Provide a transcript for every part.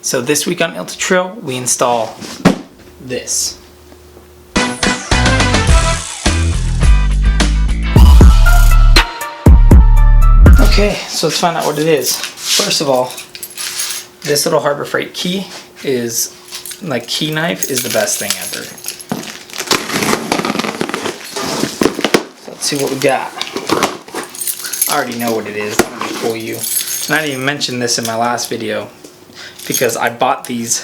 So this week on Trill, we install this. Okay, so let's find out what it is. First of all, this little Harbor Freight key is, like, key knife is the best thing ever. So let's see what we got. I already know what it is, I'm gonna fool you. And I didn't even mention this in my last video because I bought these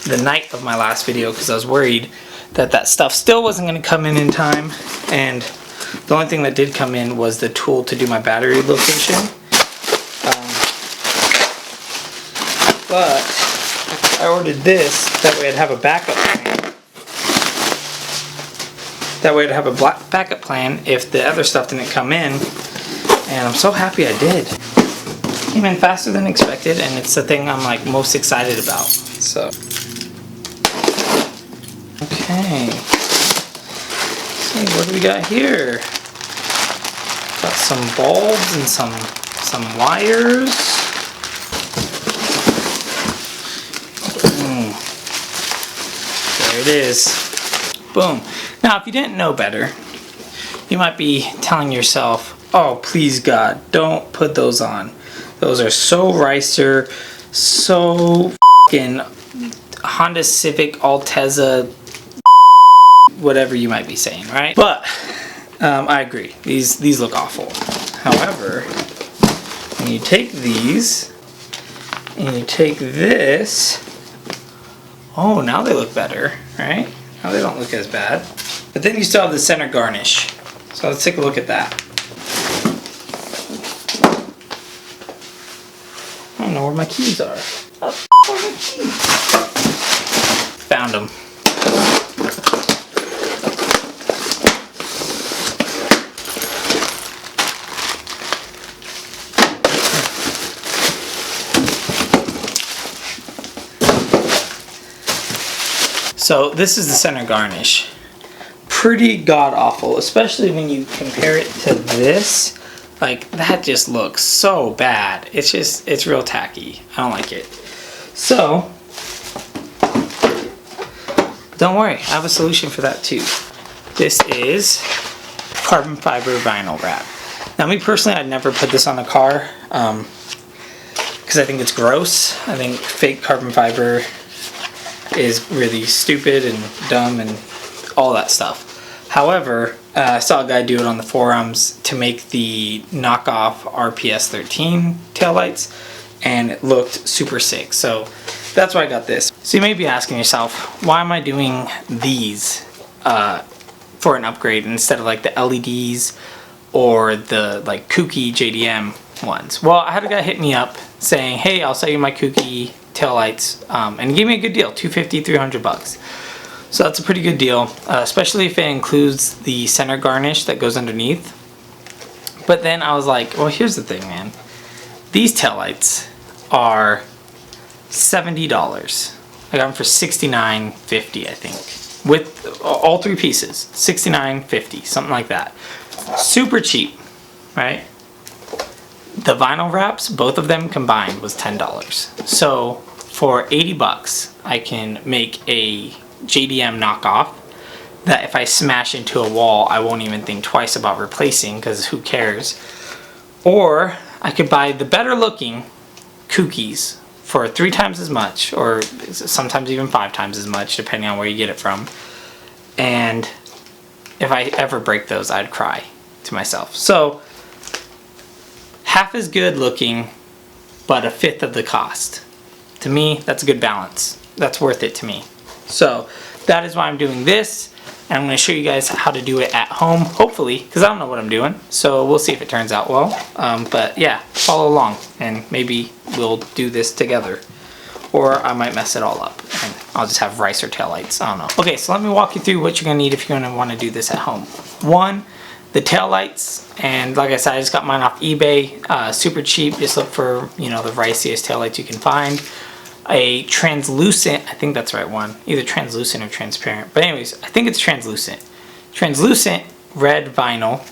the night of my last video because I was worried that that stuff still wasn't gonna come in time, and the only thing that did come in was the tool to do my battery location. But I ordered this, that way I'd have a backup plan. That way I'd have a backup plan if the other stuff didn't come in. And I'm so happy I did. Came in faster than expected, and it's the thing I'm like most excited about. So, okay. See, what do we got here? Got some bulbs and some wires. There it is. Boom. Now, if you didn't know better, you might be telling yourself, oh, please God, don't put those on. Those are so Ricer, so f***ing Honda Civic, Altezza, whatever you might be saying, right? But I agree. These look awful. However, when you take these and you take this, oh, now they look better, right? Now they don't look as bad. But then you still have the center garnish. So let's take a look at that. I don't know where my keys are. Oh, where are my keys? Found them. So this is the center garnish. Pretty god awful, especially when you compare it to this. Like, that just looks so bad. It's real tacky. I don't like it. So, don't worry, I have a solution for that too. This is carbon fiber vinyl wrap. Now, me personally, I'd never put this on a car because I think it's gross. I think fake carbon fiber is really stupid and dumb and all that stuff. However, I saw a guy do it on the forums to make the knockoff RPS13 taillights, and it looked super sick. So that's why I got this. So you may be asking yourself, why am I doing these for an upgrade instead of like the LEDs or the like kooky JDM ones? Well, I had a guy hit me up saying, hey, I'll sell you my kooky taillights, and he gave me a good deal, $250, $300. So that's a pretty good deal, especially if it includes the center garnish that goes underneath. But then I was like, well, here's the thing, man. These taillights are $70. I got them for $69.50, I think. With all three pieces, $69.50, something like that. Super cheap, right? The vinyl wraps, both of them combined, was $10. So for $80, I can make a JDM knockoff that if I smash into a wall, I won't even think twice about replacing because who cares. Or I could buy the better looking kookies for 3 times as much, or sometimes even 5 times as much, depending on where you get it from. And if I ever break those, I'd cry to myself. So half as good looking, but a fifth of the cost. To me, that's a good balance. That's worth it to me. So that is why I'm doing this, and I'm going to show you guys how to do it at home, hopefully, because I don't know what I'm doing. So we'll see if it turns out well. But yeah, follow along, and maybe we'll do this together. Or I might mess it all up, and I'll just have Ricer taillights. I don't know. Okay, so let me walk you through what you're going to need if you're going to want to do this at home. One, the taillights, and like I said, I just got mine off eBay, super cheap. Just look for, you know, the riciest taillights you can find. A translucent, I think that's the right one, either translucent or transparent, but anyways, I think it's translucent red vinyl,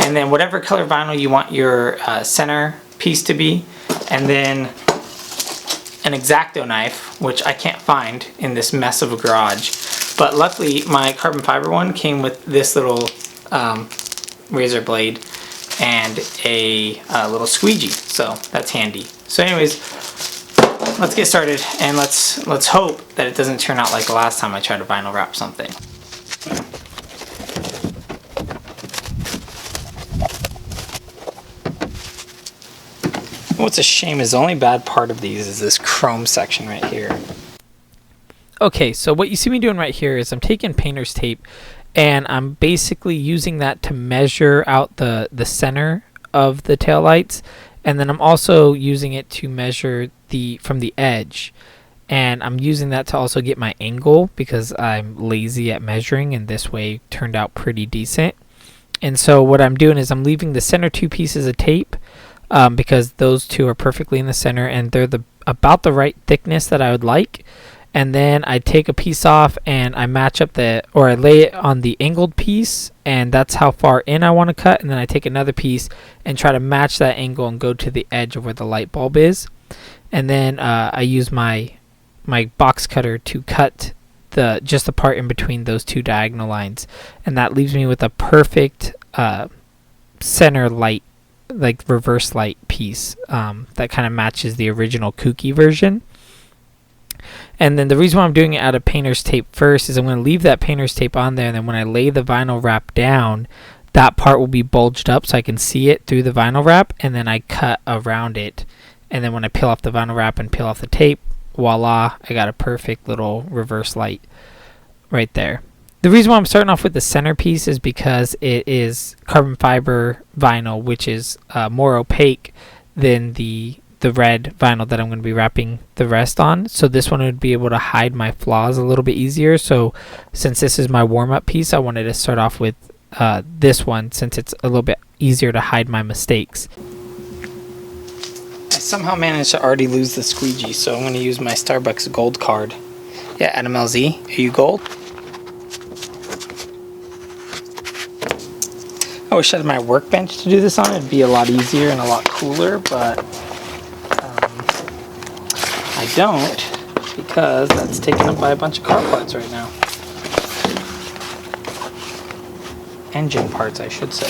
and then whatever color vinyl you want your center piece to be, and then an X-Acto knife, which I can't find in this mess of a garage. But luckily, my carbon fiber one came with this little razor blade and a little squeegee, so that's handy. So anyways, let's get started, and let's hope that it doesn't turn out like the last time I tried to vinyl wrap something. What's a shame is the only bad part of these is this chrome section right here. Okay, so what you see me doing right here is I'm taking painter's tape and I'm basically using that to measure out the center of the taillights, and then I'm also using it to measure from the edge, and I'm using that to also get my angle because I'm lazy at measuring, and this way turned out pretty decent. And so what I'm doing is I'm leaving the center two pieces of tape because those two are perfectly in the center and they're about the right thickness that I would like. And then I take a piece off and I match up I lay it on the angled piece, and that's how far in I want to cut. And then I take another piece and try to match that angle and go to the edge of where the light bulb is. And then I use my box cutter to cut just the part in between those two diagonal lines, and that leaves me with a perfect center light, like reverse light piece that kind of matches the original kooky version. And then the reason why I'm doing it out of painter's tape first is I'm going to leave that painter's tape on there, and then when I lay the vinyl wrap down, that part will be bulged up so I can see it through the vinyl wrap, and then I cut around it. And then when I peel off the vinyl wrap and peel off the tape, voila, I got a perfect little reverse light right there. The reason why I'm starting off with the centerpiece is because it is carbon fiber vinyl, which is more opaque than the red vinyl that I'm going to be wrapping the rest on. So this one would be able to hide my flaws a little bit easier. So since this is my warm-up piece, I wanted to start off with this one since it's a little bit easier to hide my mistakes. I somehow managed to already lose the squeegee, so I'm going to use my Starbucks gold card. Yeah, Adam LZ, are you gold? I wish I had my workbench to do this on. It'd be a lot easier and a lot cooler, but I don't, because that's taken up by a bunch of car parts right now. Engine parts, I should say.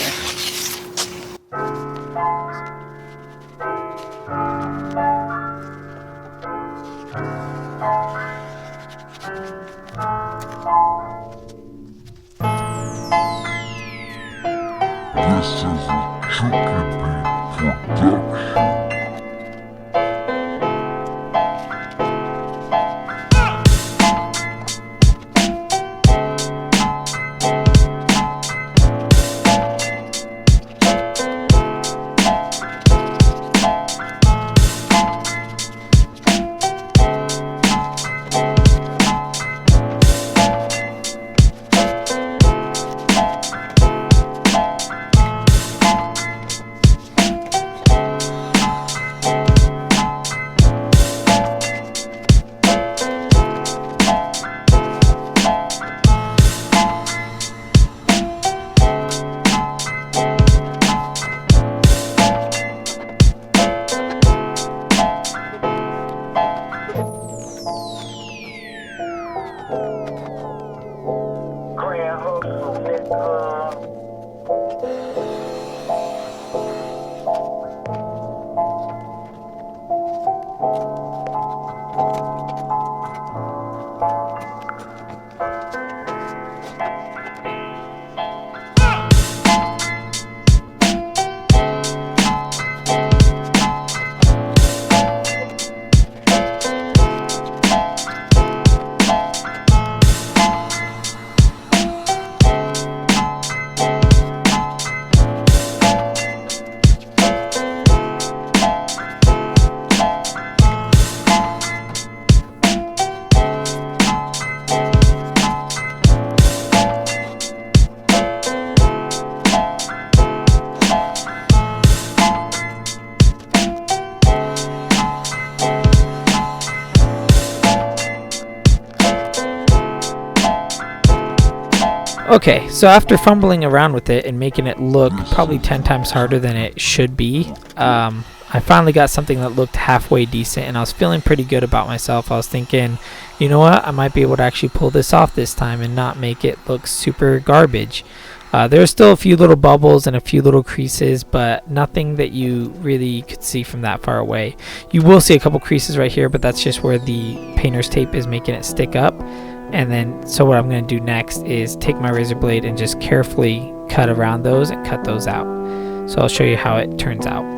This is a Chicken Beat production. Okay, so after fumbling around with it and making it look probably 10 times harder than it should be, I I finally got something that looked halfway decent, and I was feeling pretty good about myself. I was thinking, you know what, I might be able to actually pull this off this time and not make it look super garbage. There's still a few little bubbles and a few little creases, but nothing that you really could see from that far away. You will see a couple creases right here, but that's just where the painter's tape is making it stick up. And then, so what I'm going to do next is take my razor blade and just carefully cut around those and cut those out. So I'll show you how it turns out.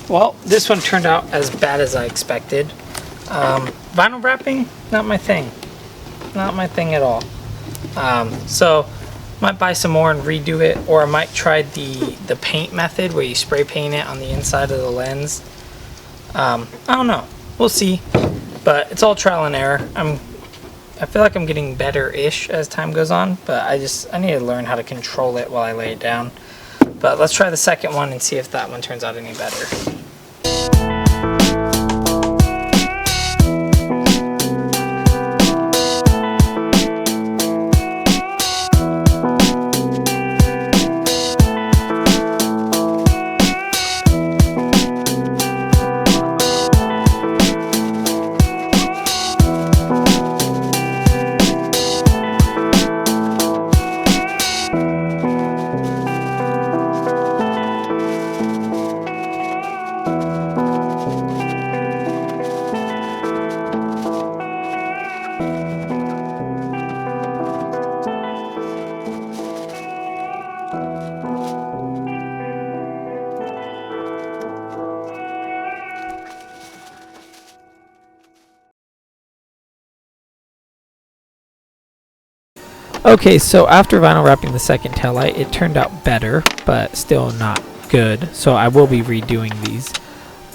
Well, this one turned out as bad as I expected. Vinyl wrapping, not my thing. Not my thing at all. So, might buy some more and redo it, or I might try the paint method where you spray paint it on the inside of the lens. I don't know. We'll see. But it's all trial and error. I feel like I'm getting better-ish as time goes on, but I need to learn how to control it while I lay it down. But let's try the second one and see if that one turns out any better. Okay, so after vinyl wrapping the second taillight, it turned out better, but still not good. So I will be redoing these.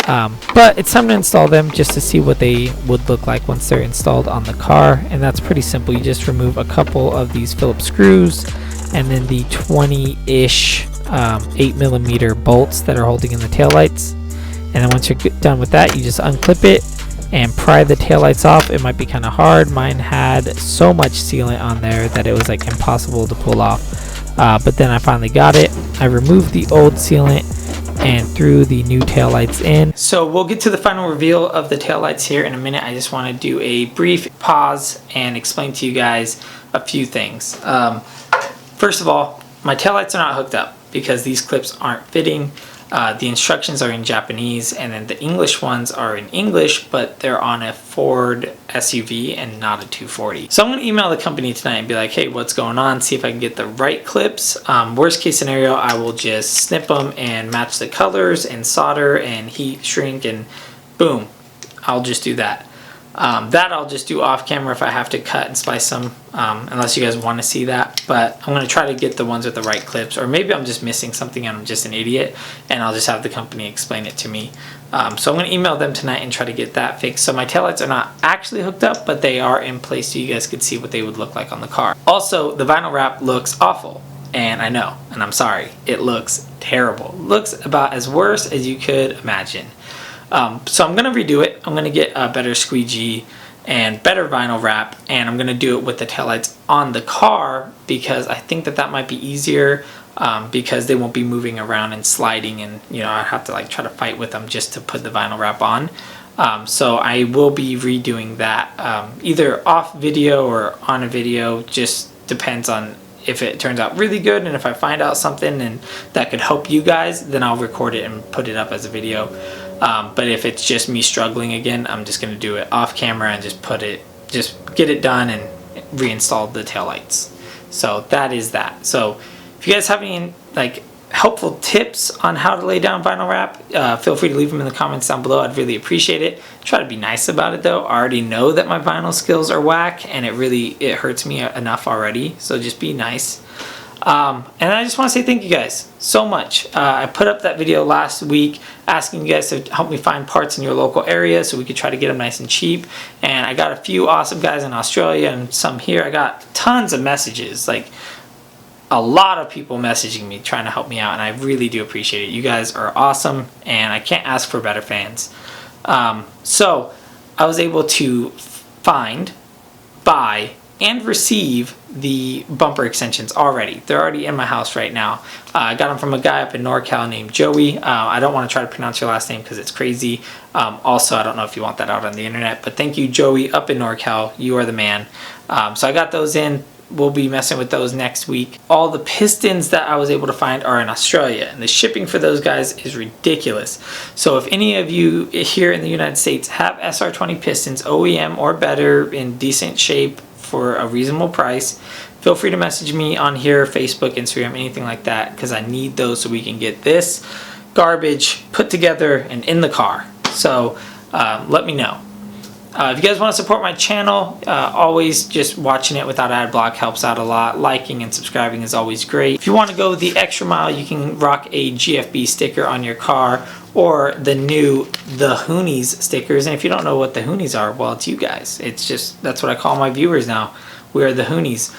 But it's time to install them just to see what they would look like once they're installed on the car. And that's pretty simple. You just remove a couple of these Phillips screws and then the 20-ish 8mm bolts that are holding in the taillights. And then once you're done with that, you just unclip it and pry the taillights off. It might be kind of hard. Mine had so much sealant on there that it was like impossible to pull off. But then I finally got it. I removed the old sealant and threw the new taillights in. So we'll get to the final reveal of the taillights here in a minute. I just want to do a brief pause and explain to you guys a few things. First of all, my taillights are not hooked up because these clips aren't fitting. The instructions are in Japanese, and then the English ones are in English, but they're on a Ford SUV and not a 240. So I'm going to email the company tonight and be like, hey, what's going on? See if I can get the right clips. Worst case scenario, I will just snip them and match the colors and solder and heat shrink, and boom, I'll just do that. That I'll just do off camera if I have to cut and splice them, unless you guys want to see that. But I'm going to try to get the ones with the right clips, or maybe I'm just missing something and I'm just an idiot, and I'll just have the company explain it to me. So I'm going to email them tonight and try to get that fixed. So my taillights are not actually hooked up, but they are in place so you guys could see what they would look like on the car. Also, the vinyl wrap looks awful, and I know, and I'm sorry, it looks terrible. It looks about as worse as you could imagine. So I'm going to redo it. I'm going to get a better squeegee and better vinyl wrap, and I'm going to do it with the taillights on the car because I think that might be easier, because they won't be moving around and sliding, and I have to like try to fight with them just to put the vinyl wrap on. So I will be redoing that, either off video or on a video. Just depends on if it turns out really good, and if I find out something and that could help you guys, then I'll record it and put it up as a video. But if it's just me struggling again, I'm just going to do it off camera and just get it done and reinstall the taillights. So that is that. So if you guys have any like helpful tips on how to lay down vinyl wrap, feel free to leave them in the comments down below. I'd really appreciate it. Try to be nice about it though. I already know that my vinyl skills are whack, and it hurts me enough already. So just be nice. And I just want to say thank you guys so much. I put up that video last week asking you guys to help me find parts in your local area so we could try to get them nice and cheap. And I got a few awesome guys in Australia and some here. I got tons of messages, like a lot of people messaging me trying to help me out, and I really do appreciate it. You guys are awesome, and I can't ask for better fans. So I was able to find, buy, and receive the bumper extensions already. They're already in my house right now. I got them from a guy up in NorCal named Joey. I don't want to try to pronounce your last name because it's crazy. Also, I don't know if you want that out on the internet, but thank you, Joey, up in NorCal. You are the man. So I got those in. We'll be messing with those next week. All the pistons that I was able to find are in Australia, and the shipping for those guys is ridiculous. So if any of you here in the United States have SR20 pistons, OEM or better, in decent shape for a reasonable price, feel free to message me on here, Facebook, Instagram, anything like that, because I need those so we can get this garbage put together and in the car. So let me know. If you guys want to support my channel, always just watching it without ad block helps out a lot. Liking and subscribing is always great. If you want to go the extra mile, you can rock a GFB sticker on your car, or the new The Hoonies stickers. And if you don't know what the Hoonies are, well, it's you guys. It's just, that's what I call my viewers now. We are the Hoonies.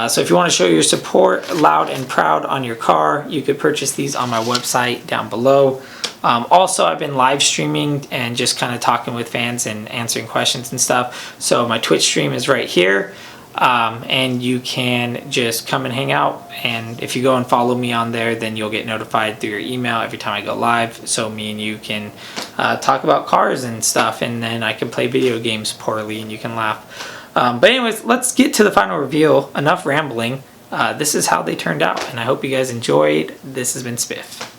So if you want to show your support loud and proud on your car, you could purchase these on my website down below. Also, I've been live streaming and just kind of talking with fans and answering questions and stuff. So my Twitch stream is right here. And you can just come and hang out, and if you go and follow me on there, then you'll get notified through your email every time I go live, so me and you can talk about cars and stuff, and then I can play video games poorly and you can laugh. But anyways, let's get to the final reveal. Enough rambling. This is how they turned out, and I hope you guys enjoyed. This has been Spiff.